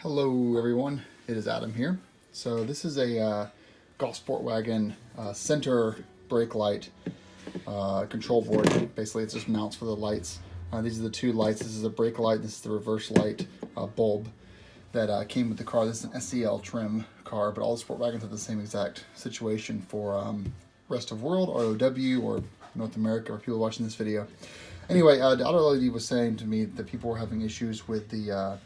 Hello everyone, it is Adam here. So this is a Golf Sportwagen center brake light control board. Basically it just mounts for the lights. These are the two lights. This is a brake light, this is the reverse light bulb that came with the car. This is an SEL trim car, but all the Sportwagens have the same exact situation for rest of world, ROW, or North America, or people watching this video. Anyway, DeAutoLED was saying to me that people were having issues with the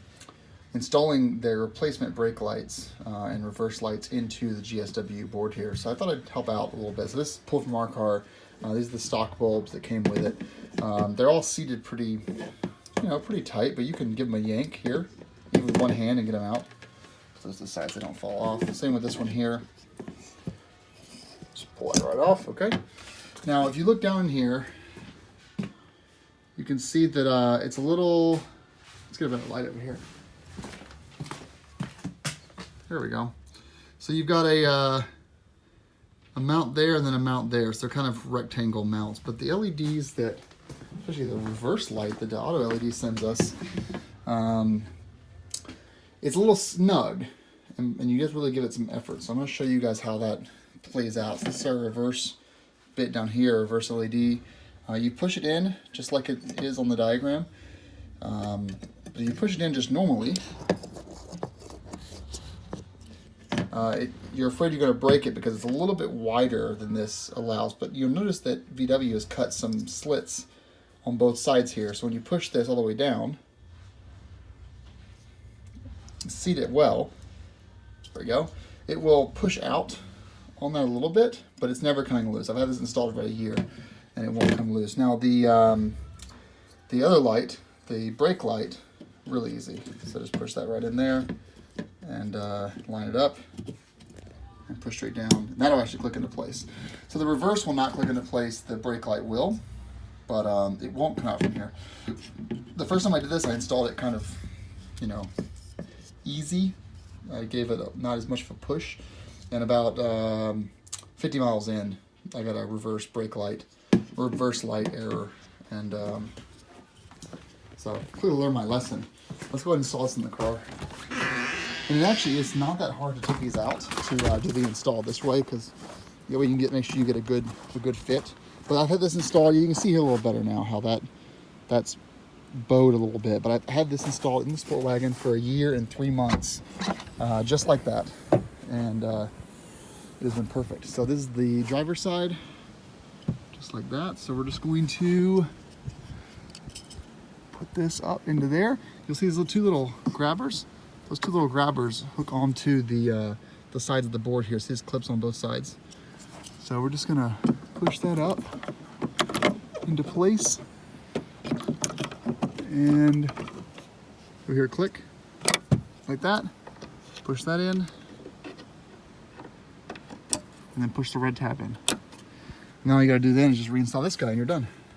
installing their replacement brake lights and reverse lights into the GSW board here. So I thought I'd help out a little bit. So this is pulled from our car. These are the stock bulbs that came with it. They're all seated pretty, pretty tight, but you can give them a yank here, even with one hand, and get them out. So those are the sides, they don't fall off. Same with this one here. Just pull it right off, okay? Now, if you look down here, you can see that it's a little, let's get a better light over here. There we go. So you've got a mount there and then a mount there. So they're kind of rectangle mounts. But the LEDs that, especially the reverse light that the DeAutoLED sends us, it's a little snug. And you guys really give it some effort. So I'm going to show you guys how that plays out. So this is our reverse bit down here, reverse LED. You push it in just like it is on the diagram. But you push it in just normally. You're afraid you're going to break it because it's a little bit wider than this allows, but you'll notice that VW has cut some slits on both sides here. So when you push this all the way down, seat it well, there we go, it will push out on that a little bit, but it's never coming loose. I've had this installed for about a year and it won't come loose. Now the other light, the brake light, really easy. So just push that right in there and line it up and push straight down. And that'll actually click into place. So the reverse will not click into place, the brake light will, but it won't come out from here. The first time I did this, I installed it kind of, easy. I gave it not as much of a push, and about 50 miles in, I got a reverse light error, and so clearly learned my lesson. Let's go ahead and install this in the car. And it actually is not that hard to take these out to do the install this way, because that way you can make sure you get a good fit. But I've had this installed. You can see here a little better now how that's bowed a little bit. But I've had this installed in the Sportwagen for 1 year and 3 months, just like that, and it has been perfect. So this is the driver's side, just like that. So we're just going to put this up into there. You'll see these two little grabbers. Those two little grabbers hook onto the sides of the board here. So there's clips on both sides. So we're just gonna push that up into place, and over here, click like that. Push that in, and then push the red tab in. Now all you gotta do then is just reinstall this guy, and you're done.